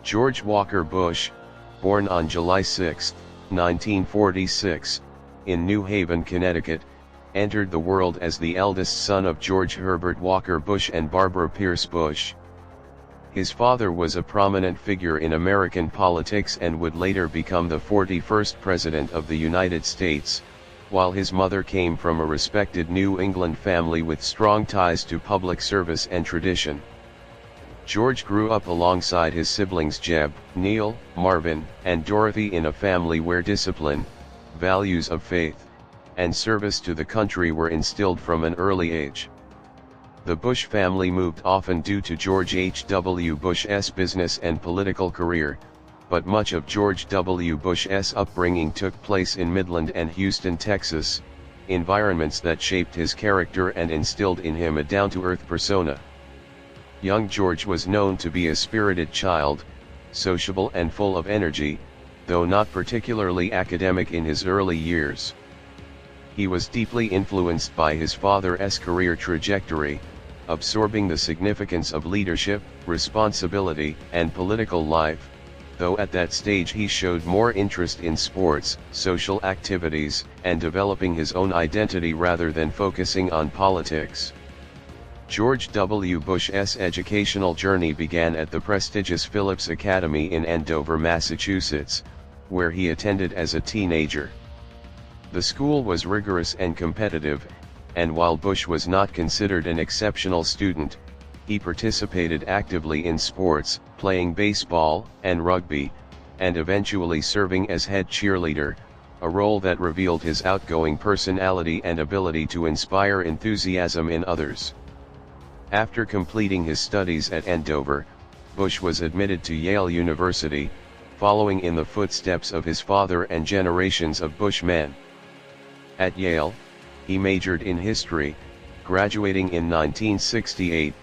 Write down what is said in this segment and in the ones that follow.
George Walker Bush, born on July 6, 1946, in New Haven, Connecticut, entered the world as the eldest son of George Herbert Walker Bush and Barbara Pierce Bush. His father was a prominent figure in American politics and would later become the 41st President of the United States, while his mother came from a respected New England family with strong ties to public service and tradition. George grew up alongside his siblings Jeb, Neil, Marvin, and Dorothy in a family where discipline, values of faith, and service to the country were instilled from an early age. The Bush family moved often due to George H. W. Bush's business and political career, but much of George W. Bush's upbringing took place in Midland and Houston, Texas, environments that shaped his character and instilled in him a down-to-earth persona. Young George was known to be a spirited child, sociable and full of energy, though not particularly academic in his early years. He was deeply influenced by his father's career trajectory, absorbing the significance of leadership, responsibility, and political life, though at that stage he showed more interest in sports, social activities, and developing his own identity rather than focusing on politics. George W. Bush's educational journey began at the prestigious Phillips Academy in Andover, Massachusetts, where he attended as a teenager. The school was rigorous and competitive, and while Bush was not considered an exceptional student, he participated actively in sports, playing baseball and rugby, and eventually serving as head cheerleader, a role that revealed his outgoing personality and ability to inspire enthusiasm in others. After completing his studies at Andover, Bush was admitted to Yale University, following in the footsteps of his father and generations of Bushmen. At Yale, he majored in history, graduating in 1968,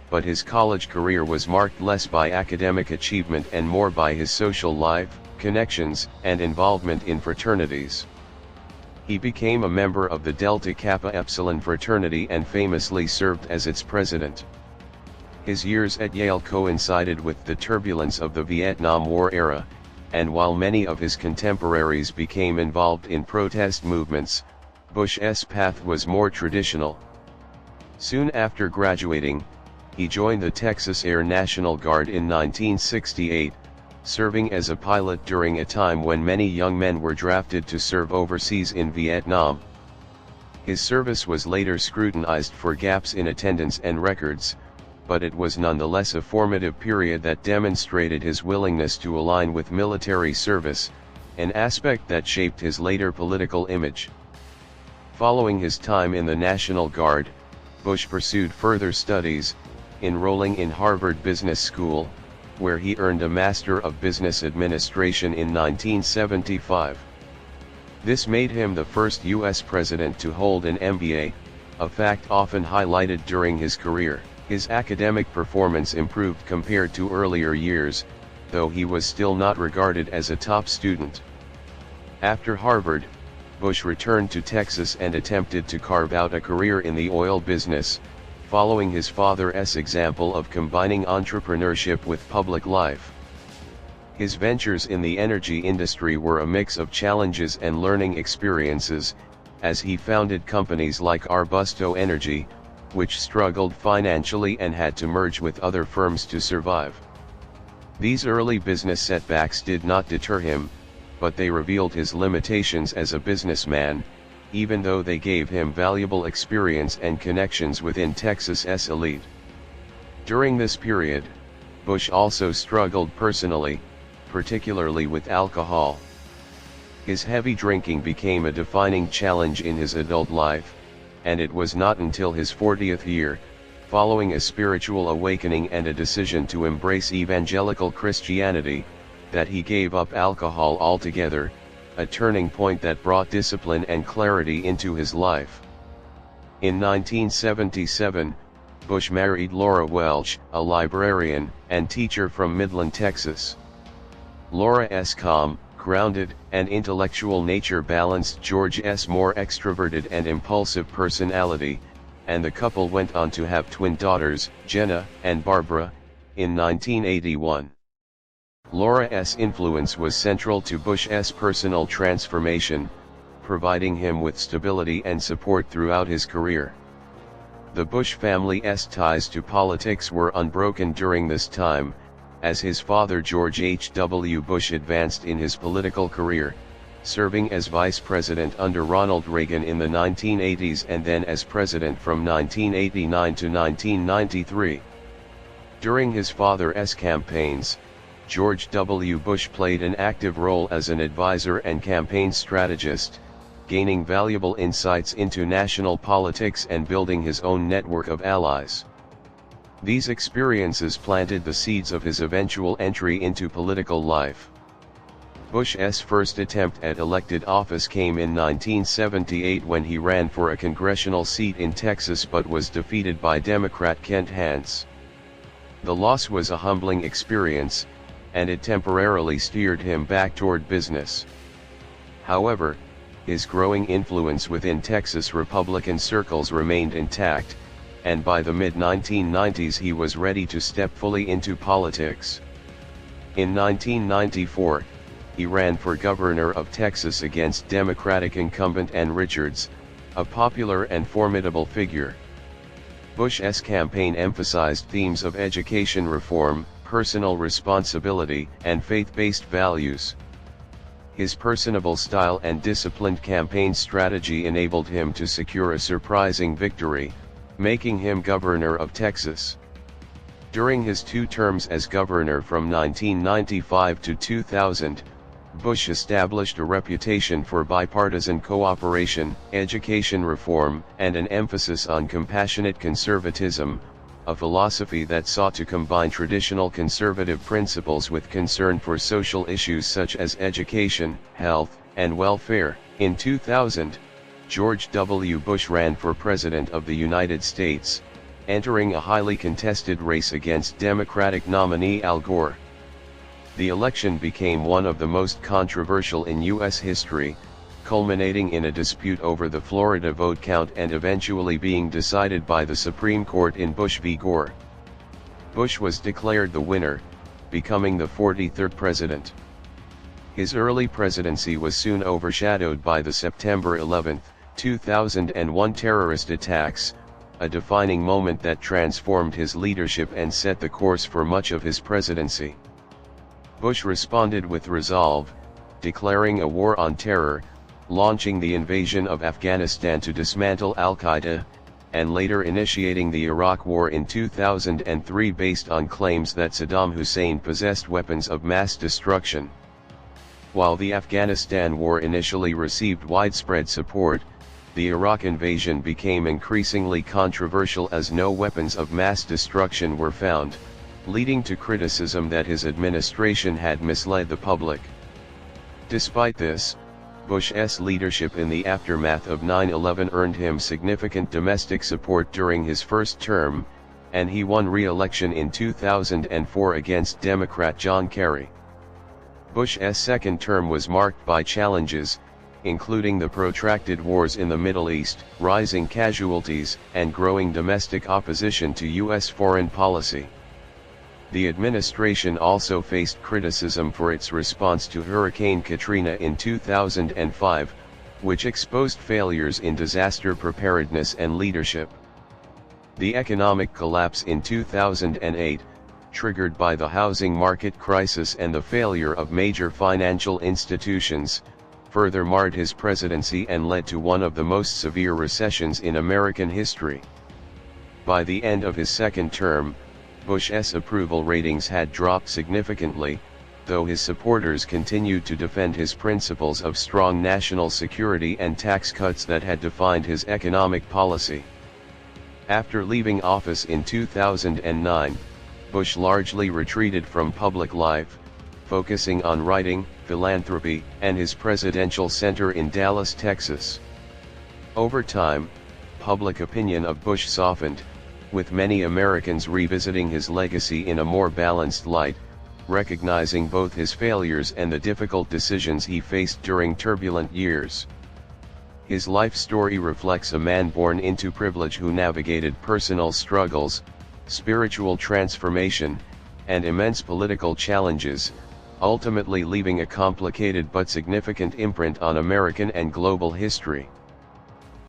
but his college career was marked less by academic achievement and more by his social life, connections, and involvement in fraternities. He became a member of the Delta Kappa Epsilon fraternity and famously served as its president. His years at Yale coincided with the turbulence of the Vietnam War era, and while many of his contemporaries became involved in protest movements, Bush's path was more traditional. Soon after graduating, he joined the Texas Air National Guard in 1968, serving as a pilot during a time when many young men were drafted to serve overseas in Vietnam. His service was later scrutinized for gaps in attendance and records, but it was nonetheless a formative period that demonstrated his willingness to align with military service, an aspect that shaped his later political image. Following his time in the National Guard, Bush pursued further studies, enrolling in Harvard Business School, where he earned a Master of Business Administration in 1975. This made him the first U.S. president to hold an MBA, a fact often highlighted during his career. His academic performance improved compared to earlier years, though he was still not regarded as a top student. After Harvard, Bush returned to Texas and attempted to carve out a career in the oil business, following his father's example of combining entrepreneurship with public life. His ventures in the energy industry were a mix of challenges and learning experiences, as he founded companies like Arbusto Energy, which struggled financially and had to merge with other firms to survive. These early business setbacks did not deter him, but they revealed his limitations as a businessman, even though they gave him valuable experience and connections within Texas's elite. During this period, Bush also struggled personally, particularly with alcohol. His heavy drinking became a defining challenge in his adult life, and it was not until his 40th year, following a spiritual awakening and a decision to embrace evangelical Christianity, that he gave up alcohol altogether, a turning point that brought discipline and clarity into his life. In 1977, Bush married Laura Welch, a librarian and teacher from Midland, Texas. Laura's calm, grounded, and intellectual nature balanced George's more extroverted and impulsive personality, and the couple went on to have twin daughters, Jenna and Barbara, in 1981. Laura's influence was central to Bush's personal transformation, providing him with stability and support throughout his career. The Bush family's ties to politics were unbroken during this time, as his father George H.W. Bush advanced in his political career, serving as vice president under Ronald Reagan in the 1980s and then as president from 1989 to 1993. During his father's campaigns, George W. Bush played an active role as an advisor and campaign strategist, gaining valuable insights into national politics and building his own network of allies. These experiences planted the seeds of his eventual entry into political life. Bush's first attempt at elected office came in 1978 when he ran for a congressional seat in Texas but was defeated by Democrat Kent Hance. The loss was a humbling experience, and it temporarily steered him back toward business. However, his growing influence within Texas Republican circles remained intact, and by the mid-1990s he was ready to step fully into politics. In 1994, he ran for governor of Texas against Democratic incumbent Ann Richards, a popular and formidable figure. Bush's campaign emphasized themes of education reform, personal responsibility, and faith-based values. His personable style and disciplined campaign strategy enabled him to secure a surprising victory, making him governor of Texas. During his 2 terms as governor from 1995 to 2000, Bush established a reputation for bipartisan cooperation, education reform, and an emphasis on compassionate conservatism, a philosophy that sought to combine traditional conservative principles with concern for social issues such as education, health, and welfare. In 2000, George W. Bush ran for President of the United States, entering a highly contested race against Democratic nominee Al Gore. The election became one of the most controversial in U.S. history, culminating in a dispute over the Florida vote count and eventually being decided by the Supreme Court in Bush v. Gore. Bush was declared the winner, becoming the 43rd president. His early presidency was soon overshadowed by the September 11, 2001 terrorist attacks, a defining moment that transformed his leadership and set the course for much of his presidency. Bush responded with resolve, declaring a war on terror, launching the invasion of Afghanistan to dismantle al-Qaeda, and later initiating the Iraq War in 2003 based on claims that Saddam Hussein possessed weapons of mass destruction. While the Afghanistan War initially received widespread support, the Iraq invasion became increasingly controversial as no weapons of mass destruction were found, leading to criticism that his administration had misled the public. Despite this, Bush's leadership in the aftermath of 9/11 earned him significant domestic support during his first term, and he won re-election in 2004 against Democrat John Kerry. Bush's second term was marked by challenges, including the protracted wars in the Middle East, rising casualties, and growing domestic opposition to U.S. foreign policy. The administration also faced criticism for its response to Hurricane Katrina in 2005, which exposed failures in disaster preparedness and leadership. The economic collapse in 2008, triggered by the housing market crisis and the failure of major financial institutions, further marred his presidency and led to one of the most severe recessions in American history. By the end of his second term, Bush's approval ratings had dropped significantly, though his supporters continued to defend his principles of strong national security and tax cuts that had defined his economic policy. After leaving office in 2009, Bush largely retreated from public life, focusing on writing, philanthropy, and his presidential center in Dallas, Texas. Over time, public opinion of Bush softened, with many Americans revisiting his legacy in a more balanced light, recognizing both his failures and the difficult decisions he faced during turbulent years. His life story reflects a man born into privilege who navigated personal struggles, spiritual transformation, and immense political challenges, ultimately leaving a complicated but significant imprint on American and global history.